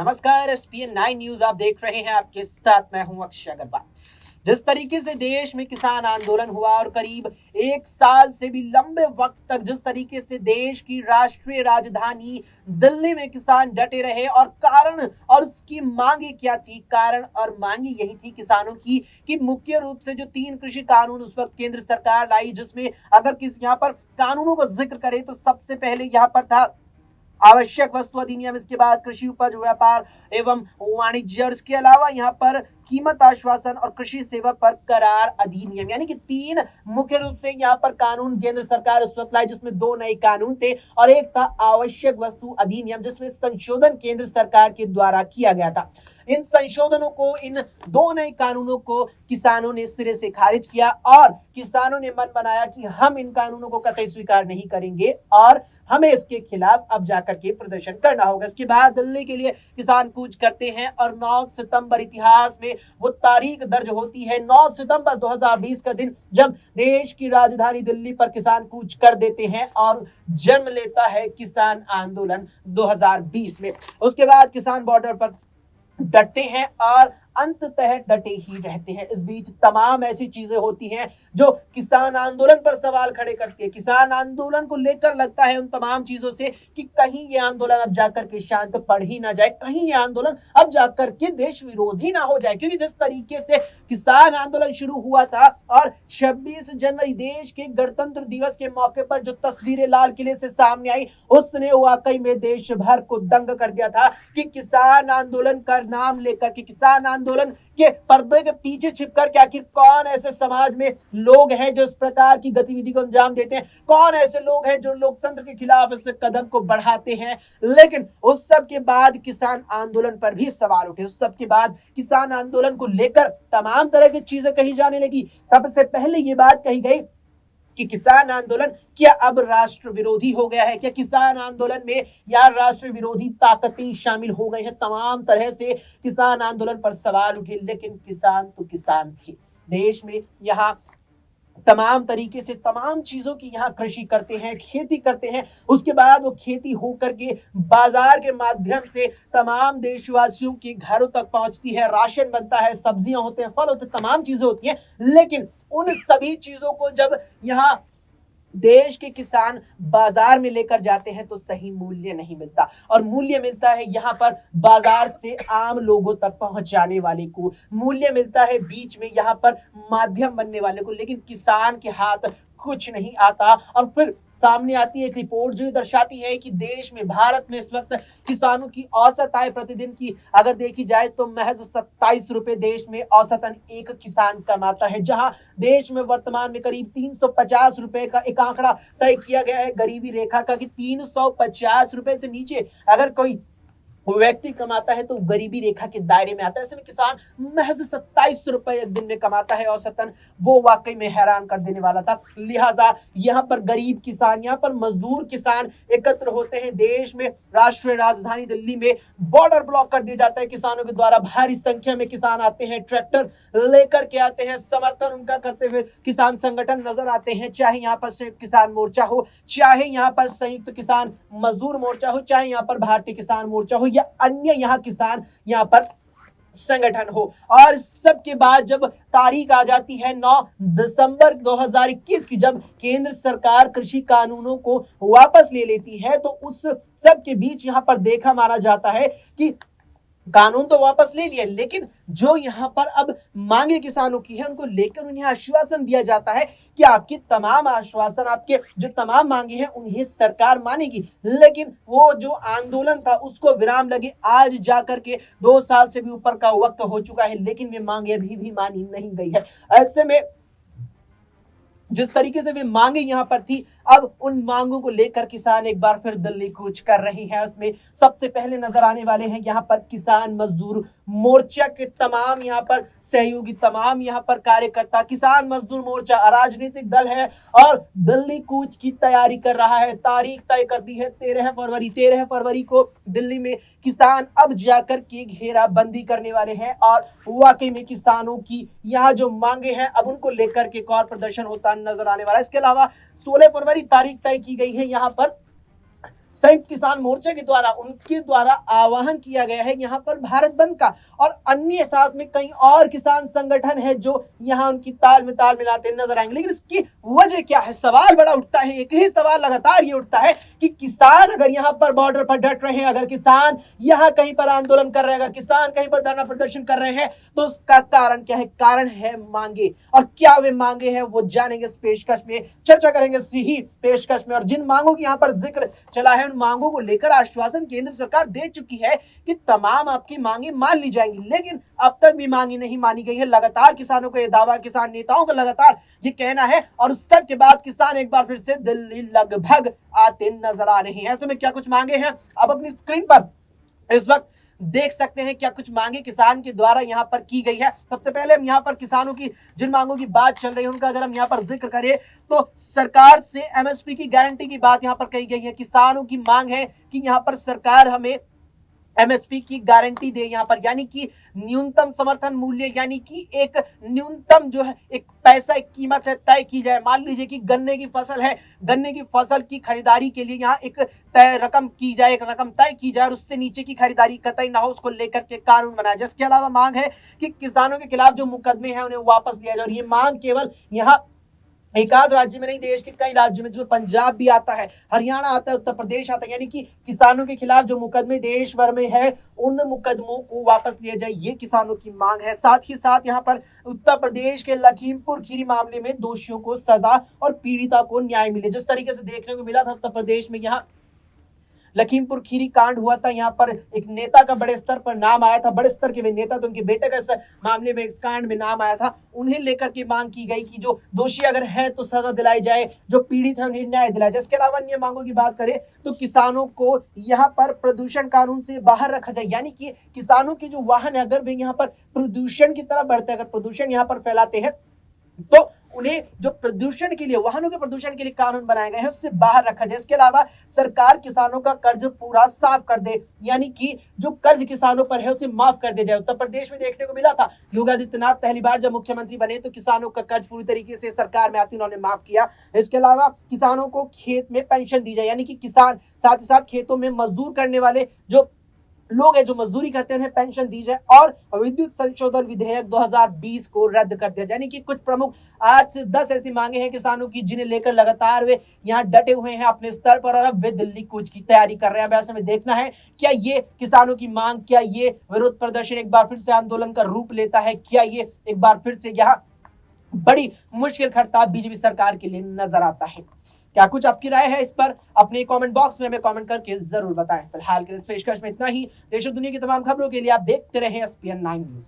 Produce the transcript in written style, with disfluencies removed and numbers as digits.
नमस्कार। ESPN 9 news आप देख रहे हैं। आपके साथ मैं हूं अक्षय अग्रवाल। जिस तरीके से देश में किसान आंदोलन हुआ और करीब एक साल से भी लंबे वक्त तक जिस तरीके से देश की राष्ट्रीय राजधानी दिल्ली में किसान डटे रहे और कारण और उसकी मांगे क्या थी। कारण और मांगे यही थी किसानों की कि मुख्य रूप से जो 3 कृषि कानून उस वक्त केंद्र सरकार लाई, जिसमें अगर किस यहाँ पर कानूनों का जिक्र करें तो सबसे पहले यहाँ पर था आवश्यक वस्तु अधिनियम। इसके बाद कृषि उपज व्यापार एवं वाणिज्य और इसके अलावा यहाँ पर कीमत आश्वासन और कृषि सेवा पर करार अधिनियम, यानी कि 3 मुख्य रूप से यहाँ पर कानून केंद्र सरकार उस वक्त लाई, जिसमें 2 नए कानून थे और एक था आवश्यक वस्तु अधिनियम, जिसमें संशोधन केंद्र सरकार के द्वारा किया गया था। इन संशोधनों को, इन 2 नए कानूनों को किसानों ने सिरे से खारिज किया और किसानों ने मन बनाया कि हम इन कानूनों को कतई स्वीकार नहीं करेंगे और हमें इसके खिलाफ अब जाकर के प्रदर्शन करना होगा। इसके बाद दिल्ली के लिए किसान कूच करते हैं और 9 सितंबर इतिहास में वो तारीख दर्ज होती है, 9 सितंबर 2020 का दिन, जब देश की राजधानी दिल्ली पर किसान कूच कर देते हैं और जन्म लेता है किसान आंदोलन 2020 में। उसके बाद किसान बॉर्डर पर डटते हैं और अंततः डटे ही रहते हैं। इस बीच तमाम ऐसी चीजें होती हैं जो किसान आंदोलन पर सवाल खड़े करती है। किसान आंदोलन को लेकर लगता है उन तमाम चीजों से कि कहीं ये आंदोलन अब जाकर के शांत पड़ ही ना जाए, कहीं ये आंदोलन अब जाकर के देश विरोधी ना हो जाए। क्योंकि जिस तरीके से किसान आंदोलन शुरू हुआ था और 26 जनवरी देश के गणतंत्र दिवस के मौके पर जो तस्वीरें लाल किले से सामने आई, उसने वाकई में देश भर को दंग कर दिया था कि किसान आंदोलन का नाम लेकर के, किसान आंदोलन के पर्दे के पीछे छिपकर के आखिर कौन ऐसे समाज में लोग हैं जो इस प्रकार की गतिविधि को अंजाम देते हैं, कौन ऐसे लोग हैं जो लोकतंत्र के खिलाफ इस कदम को बढ़ाते हैं। लेकिन उस सब के बाद किसान आंदोलन पर भी सवाल उठे। उस सब के बाद किसान आंदोलन को लेकर तमाम तरह की चीजें कही जाने लगी। सबसे पहले ये बात कही गई कि किसान आंदोलन क्या अब राष्ट्र विरोधी हो गया है, क्या किसान आंदोलन में या राष्ट्र विरोधी ताकतें शामिल हो गई हैं। तमाम तरह से किसान आंदोलन पर सवाल उठे, लेकिन किसान तो किसान थे। देश में यहाँ तमाम तरीके से तमाम चीजों की यहाँ कृषि करते हैं, खेती करते हैं। उसके बाद वो खेती होकर के बाजार के माध्यम से तमाम देशवासियों के घरों तक पहुंचती है, राशन बनता है, सब्जियां होते हैं, फल होते हैं, तमाम चीजें होती हैं। लेकिन उन सभी चीजों को जब यहाँ देश के किसान बाजार में लेकर जाते हैं तो सही मूल्य नहीं मिलता, और मूल्य मिलता है यहाँ पर बाजार से आम लोगों तक पहुंचाने वाले को, मूल्य मिलता है बीच में यहाँ पर माध्यम बनने वाले को, लेकिन किसान के हाथ कुछ नहीं आता। और फिर सामने आती है एक रिपोर्ट जो दर्शाती है कि देश में, भारत में इस वक्त किसानों की औसत आय प्रतिदिन की अगर देखी जाए तो महज 27 रुपए देश में औसतन एक किसान कमाता है, जहां देश में वर्तमान में करीब 350 रुपए का एक आंकड़ा तय किया गया है गरीबी रेखा का, कि 350 रुपए से नीचे अगर कोई व्यक्ति कमाता है तो गरीबी रेखा के दायरे में आता है। ऐसे में किसान महज 27 रुपए एक दिन में कमाता है औसतन, वो वाकई में हैरान कर देने वाला था। लिहाजा यहाँ पर गरीब किसान, यहाँ पर मजदूर किसान एकत्र होते हैं। देश में राष्ट्रीय राजधानी दिल्ली में बॉर्डर ब्लॉक कर दिया जाता है किसानों के द्वारा। भारी संख्या में किसान आते हैं, ट्रैक्टर लेकर के आते हैं, समर्थन उनका करते हुए किसान संगठन नजर आते हैं, चाहे यहाँ पर संयुक्त किसान मोर्चा हो, चाहे यहाँ पर संयुक्त किसान मजदूर मोर्चा हो, चाहे यहाँ पर भारतीय किसान मोर्चा हो या अन्य यहाँ किसान यहाँ पर संगठन हो। और सब के बाद जब तारीख आ जाती है 9 दिसंबर 2021 की, जब केंद्र सरकार कृषि कानूनों को वापस ले लेती है, तो उस सब के बीच यहाँ पर देखा माना जाता है कि कानून तो वापस ले लिया, लेकिन जो यहाँ पर अब मांगे किसानों की है उनको लेकर उन्हें आश्वासन दिया जाता है कि आपकी तमाम आश्वासन, आपके जो तमाम मांगे हैं उन्हें सरकार मानेगी। लेकिन वो जो आंदोलन था उसको विराम लगे आज जाकर के 2 साल से भी ऊपर का वक्त हो चुका है, लेकिन वे मांगे अभी भी मानी नहीं गई है। ऐसे में जिस तरीके से वे मांगे यहाँ पर थी, अब उन मांगों को लेकर किसान एक बार फिर दिल्ली कूच कर रही हैं। उसमें सबसे पहले नजर आने वाले हैं यहाँ पर किसान मजदूर मोर्चा के तमाम यहाँ पर सहयोगी, तमाम यहाँ पर कार्यकर्ता। किसान मजदूर मोर्चा राजनीतिक दल है और दिल्ली कूच की तैयारी कर रहा है। तारीख तय कर दी है 13 फरवरी। 13 फरवरी को दिल्ली में किसान अब जाकर के घेराबंदी करने वाले हैं और वाकई में किसानों की यहाँ जो मांगे हैं अब उनको लेकर के एक और प्रदर्शन होता नजर आने वाला है। इसके अलावा 16 फरवरी तारीख तय की गई है यहाँ पर संयुक्त किसान मोर्चा के द्वारा उनके द्वारा आह्वान किया गया है यहाँ पर भारत बंद का, और अन्य साथ में कई और किसान संगठन है जो यहाँ उनकी ताल में ताल मिलाते नजर आएंगे। लेकिन इसकी वजह क्या है, सवाल बड़ा उठता है, एक ही सवाल लगातार ये उठता है कि किसान अगर यहाँ पर बॉर्डर पर डट रहे हैं, अगर किसान यहाँ कहीं पर आंदोलन कर रहे हैं, अगर किसान कहीं पर धरना प्रदर्शन कर रहे हैं, तो उसका कारण क्या है? कारण है मांगे। और क्या वे मांगे हैं वो जानेंगे इस पेशकश में, चर्चा करेंगे इसी पेशकश में। और जिन मांगों की यहाँ पर जिक्र चला है, उन मांगों को लेकर आश्वासन केंद्र सरकार दे चुकी है कि तमाम आपकी मांगे मान ली जाएंगी, लेकिन अब तक भी मांगे नहीं मानी गई है। लगातार किसानों का यह दावा, किसान नेताओं का लगातार ये कहना है, और उस सब के बाद किसान एक बार फिर से दिल्ली लगभग आते नजर आ रहे हैं। ऐसे में क्या कुछ मांगे हैं अब अपनी स्क्रीन पर इस वक्त देख सकते हैं, क्या कुछ मांगे किसान के द्वारा यहाँ पर की गई है। सबसे पहले हम यहाँ पर किसानों की जिन मांगों की बात चल रही है उनका अगर हम यहाँ पर जिक्र करें, तो सरकार से एमएसपी की गारंटी की बात यहाँ पर कही गई है। किसानों की मांग है कि यहाँ पर सरकार हमें एमएसपी की गारंटी दे यहाँ पर, यानी कि न्यूनतम समर्थन मूल्य, यानी कि एक न्यूनतम जो है एक पैसा, एक कीमत है, तय की जाए। मान लीजिए कि गन्ने की फसल है, गन्ने की फसल की खरीदारी के लिए यहाँ एक तय रकम की जाए, एक रकम तय की जाए, और उससे नीचे की खरीदारी कतई ना हो, उसको लेकर के कानून बनाया जाए। इसके अलावा मांग है कि किसानों के खिलाफ जो मुकदमे हैं उन्हें वापस लिया जाए। और ये मांग केवल यहाँ एक आध राज्य में नहीं, देश के कई राज्यों में, जिसमें पंजाब भी आता है, हरियाणा आता है, उत्तर प्रदेश आता है, यानी कि किसानों के खिलाफ जो मुकदमे देश भर में है उन मुकदमों को वापस लिया जाए, ये किसानों की मांग है। साथ ही साथ यहाँ पर उत्तर प्रदेश के लखीमपुर खीरी मामले में दोषियों को सजा और पीड़िता को न्याय मिले। जिस तरीके से देखने को मिला था उत्तर प्रदेश में, यहाँ लखीमपुर खीरी कांड हुआ था, यहाँ पर एक नेता का बड़े स्तर पर नाम आया था, बड़े स्तर के वे नेता, तो उनके बेटे का इस मामले में इस कांड में नाम आया था। उन्हें लेकर के मांग की गई कि जो दोषी अगर है तो सजा दिलाई जाए, जो पीड़ित है उन्हें न्याय दिलाया जाए। इसके अलावा अन्य मांगों की बात करें तो किसानों को यहाँ पर प्रदूषण कानून से बाहर रखा जाए, यानी कि किसानों के जो वाहन है अगर वे यहाँ पर प्रदूषण की तरफ बढ़ते हैं, अगर प्रदूषण यहाँ पर फैलाते हैं, तो उन्हें जो प्रदूषण के लिए, वाहनों के प्रदूषण के लिए कानून बनाए गए हैं उससे बाहर रखा जाए। इसके अलावा सरकार किसानों का कर्ज पूरा साफ कर दे, यानी कि जो कर्ज किसानों पर है उसे माफ कर दिया जाए। उत्तर प्रदेश में देखने को मिला था, योगी आदित्यनाथ पहली बार जब मुख्यमंत्री बने तो किसानों का कर्ज पूरी तरीके से सरकार में आती उन्होंने माफ किया। इसके अलावा किसानों को खेत में पेंशन दी जाए, यानी कि किसान साथ ही साथ खेतों में मजदूर करने वाले जो लोग हैं, जो मजदूरी करते हैं, उन्हें पेंशन दी जाए। और विद्युत संशोधन विधेयक 2020 को रद्द कर दिया, यानी कि कुछ प्रमुख 8 से 10 ऐसी मांगे हैं किसानों की जिन्हें लेकर लगातार वे यहाँ डटे हुए हैं अपने स्तर पर, और अब वे दिल्ली कूच की तैयारी कर रहे हैं। ऐसे में देखना है क्या ये किसानों की मांग, क्या ये विरोध प्रदर्शन एक बार फिर से आंदोलन का रूप लेता है, क्या ये एक बार फिर से यहाँ बड़ी मुश्किल खड़ताल बीजेपी सरकार के लिए नजर आता है। क्या कुछ आपकी राय है इस पर, अपने कमेंट बॉक्स में हमें कमेंट करके जरूर बताएं। फिलहाल के इस पेशकश में इतना ही। देश और दुनिया की तमाम खबरों के लिए आप देखते रहें SPN 9 न्यूज।